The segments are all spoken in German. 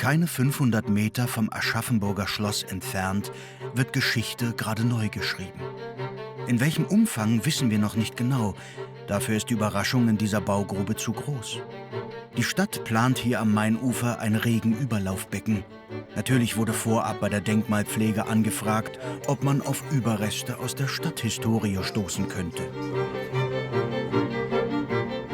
Keine 500 Meter vom Aschaffenburger Schloss entfernt wird Geschichte gerade neu geschrieben. In welchem Umfang wissen wir noch nicht genau. Dafür ist die Überraschung in dieser Baugrube zu groß. Die Stadt plant hier am Mainufer ein Regenüberlaufbecken. Natürlich wurde vorab bei der Denkmalpflege angefragt, ob man auf Überreste aus der Stadthistorie stoßen könnte.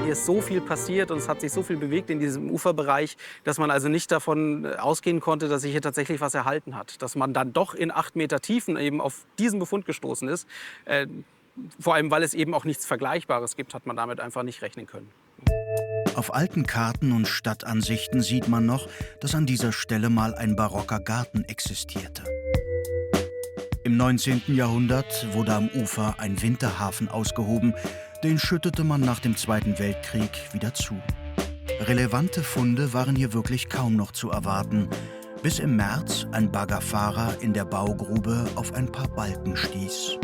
Hier ist so viel passiert und es hat sich so viel bewegt in diesem Uferbereich, dass man also nicht davon ausgehen konnte, dass sich hier tatsächlich was erhalten hat. Dass man dann doch in 8 Meter Tiefen eben auf diesen Befund gestoßen ist. Vor allem, weil es eben auch nichts Vergleichbares gibt, hat man damit einfach nicht rechnen können. Auf alten Karten und Stadtansichten sieht man noch, dass an dieser Stelle mal ein barocker Garten existierte. Im 19. Jahrhundert wurde am Ufer ein Winterhafen ausgehoben. Den schüttete man nach dem Zweiten Weltkrieg wieder zu. Relevante Funde waren hier wirklich kaum noch zu erwarten, bis im März ein Baggerfahrer in der Baugrube auf ein paar Balken stieß.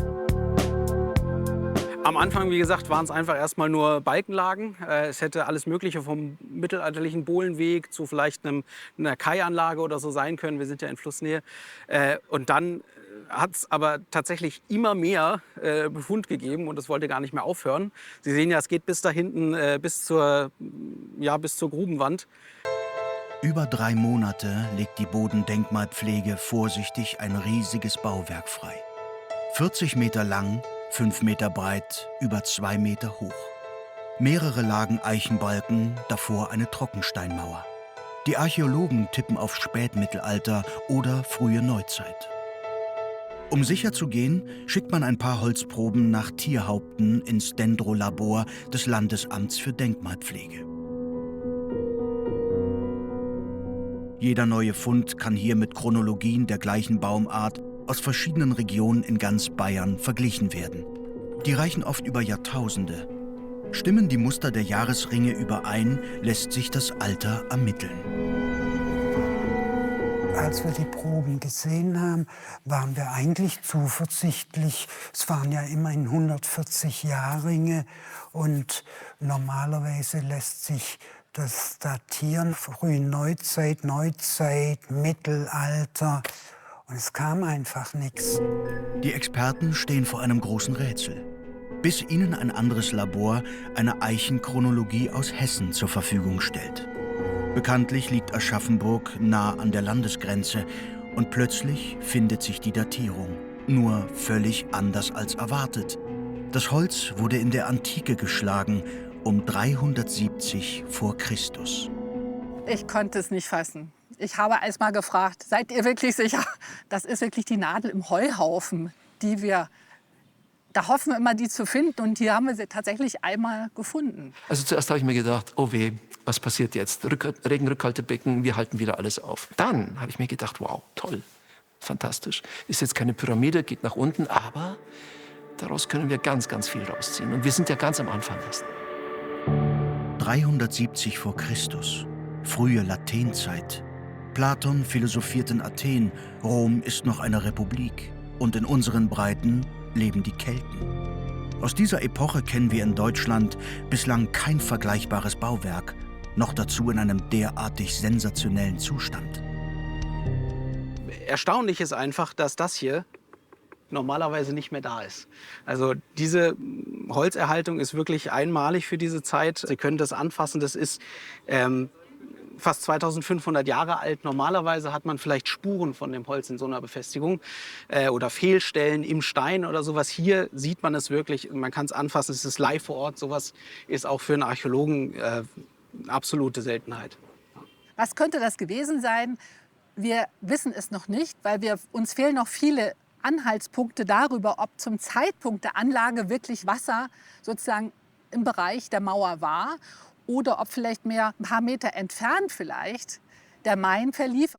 Am Anfang, wie gesagt, waren es einfach erstmal nur Balkenlagen. Es hätte alles Mögliche vom mittelalterlichen Bohlenweg zu vielleicht einer Kaianlage oder so sein können. Wir sind ja in Flussnähe. Und dann hat es aber tatsächlich immer mehr Befund gegeben und es wollte gar nicht mehr aufhören. Sie sehen ja, es geht bis da hinten, bis zur Grubenwand. Über 3 Monate legt die Bodendenkmalpflege vorsichtig ein riesiges Bauwerk frei. 40 Meter lang, 5 Meter breit, über 2 Meter hoch. Mehrere Lagen Eichenbalken, davor eine Trockensteinmauer. Die Archäologen tippen auf Spätmittelalter oder frühe Neuzeit. Um sicher zu gehen, schickt man ein paar Holzproben nach Tierhaupten ins Dendrolabor des Landesamts für Denkmalpflege. Jeder neue Fund kann hier mit Chronologien der gleichen Baumart aus verschiedenen Regionen in ganz Bayern verglichen werden. Die reichen oft über Jahrtausende. Stimmen die Muster der Jahresringe überein, lässt sich das Alter ermitteln. Als wir die Proben gesehen haben, waren wir eigentlich zuversichtlich. Es waren ja immerhin 140 Jahrringe und normalerweise lässt sich das datieren, frühe Neuzeit, Mittelalter. Und es kam einfach nichts. Die Experten stehen vor einem großen Rätsel. Bis ihnen ein anderes Labor eine Eichenchronologie aus Hessen zur Verfügung stellt. Bekanntlich liegt Aschaffenburg nah an der Landesgrenze und plötzlich findet sich die Datierung. Nur völlig anders als erwartet. Das Holz wurde in der Antike geschlagen, um 370 vor Christus. Ich konnte es nicht fassen. Ich habe erst mal gefragt, seid ihr wirklich sicher? Das ist wirklich die Nadel im Heuhaufen, da hoffen wir immer, die zu finden. Und hier haben wir sie tatsächlich einmal gefunden. Also zuerst habe ich mir gedacht, oh weh, was passiert jetzt? Regenrückhaltebecken, wir halten wieder alles auf. Dann habe ich mir gedacht, wow, toll, fantastisch. Ist jetzt keine Pyramide, geht nach unten, aber daraus können wir ganz, ganz viel rausziehen. Und wir sind ja ganz am Anfang erst. 370 vor Christus, frühe Latènezeit. Platon philosophiert in Athen, Rom ist noch eine Republik. Und in unseren Breiten leben die Kelten. Aus dieser Epoche kennen wir in Deutschland bislang kein vergleichbares Bauwerk, noch dazu in einem derartig sensationellen Zustand. Erstaunlich ist einfach, dass das hier normalerweise nicht mehr da ist. Also diese Holzerhaltung ist wirklich einmalig für diese Zeit. Sie können das anfassen, das ist fast 2500 Jahre alt. Normalerweise hat man vielleicht Spuren von dem Holz in so einer Befestigung oder Fehlstellen im Stein oder sowas. Hier sieht man es wirklich, man kann es anfassen, es ist live vor Ort. Sowas ist auch für einen Archäologen eine absolute Seltenheit. Was könnte das gewesen sein? Wir wissen es noch nicht, weil uns fehlen noch viele Anhaltspunkte darüber, ob zum Zeitpunkt der Anlage wirklich Wasser sozusagen im Bereich der Mauer war. Oder ob vielleicht ein paar Meter entfernt vielleicht der Main verlief.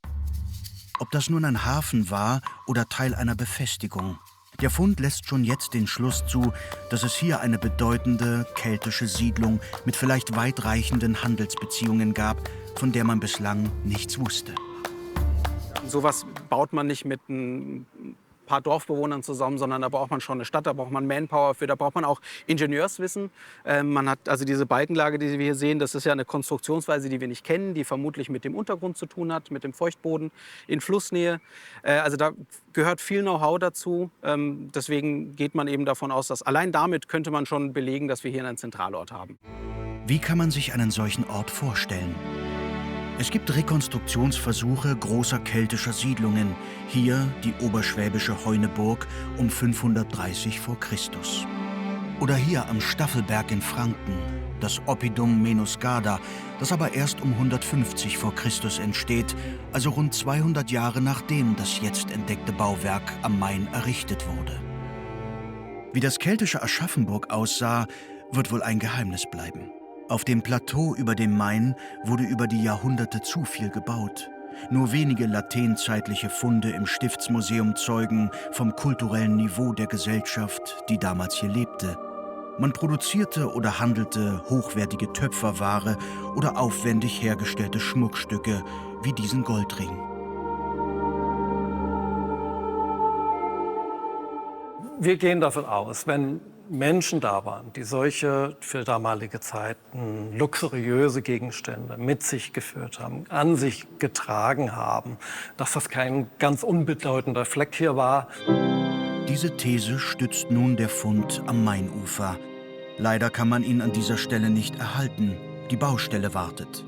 Ob das nun ein Hafen war oder Teil einer Befestigung. Der Fund lässt schon jetzt den Schluss zu, dass es hier eine bedeutende keltische Siedlung mit vielleicht weitreichenden Handelsbeziehungen gab, von der man bislang nichts wusste. Sowas baut man nicht mit einem paar Dorfbewohnern zusammen, sondern da braucht man schon eine Stadt, da braucht man Manpower für, da braucht man auch Ingenieurswissen. Man hat also diese Balkenlage, die wir hier sehen, das ist ja eine Konstruktionsweise, die wir nicht kennen, die vermutlich mit dem Untergrund zu tun hat, mit dem Feuchtboden in Flussnähe. Also da gehört viel Know-how dazu. Deswegen geht man eben davon aus, dass allein damit könnte man schon belegen, dass wir hier einen Zentralort haben. Wie kann man sich einen solchen Ort vorstellen? Es gibt Rekonstruktionsversuche großer keltischer Siedlungen, hier die oberschwäbische Heuneburg um 530 vor Christus. Oder hier am Staffelberg in Franken, das Oppidum Menoscada, das aber erst um 150 vor Christus entsteht, also rund 200 Jahre nachdem das jetzt entdeckte Bauwerk am Main errichtet wurde. Wie das keltische Aschaffenburg aussah, wird wohl ein Geheimnis bleiben. Auf dem Plateau über dem Main wurde über die Jahrhunderte zu viel gebaut. Nur wenige latènzeitliche Funde im Stiftsmuseum zeugen vom kulturellen Niveau der Gesellschaft, die damals hier lebte. Man produzierte oder handelte hochwertige Töpferware oder aufwendig hergestellte Schmuckstücke wie diesen Goldring. Wir gehen davon aus, wenn Menschen da waren, die solche für damalige Zeiten luxuriöse Gegenstände mit sich geführt haben, an sich getragen haben, dass das kein ganz unbedeutender Fleck hier war. Diese These stützt nun der Fund am Mainufer. Leider kann man ihn an dieser Stelle nicht erhalten. Die Baustelle wartet.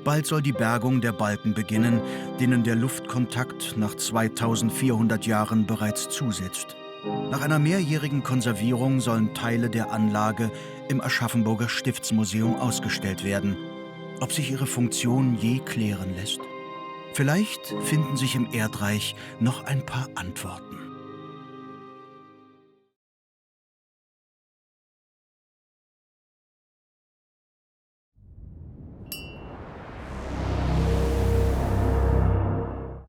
Bald soll die Bergung der Balken beginnen, denen der Luftkontakt nach 2400 Jahren bereits zusetzt. Nach einer mehrjährigen Konservierung sollen Teile der Anlage im Aschaffenburger Stiftsmuseum ausgestellt werden. Ob sich ihre Funktion je klären lässt? Vielleicht finden sich im Erdreich noch ein paar Antworten.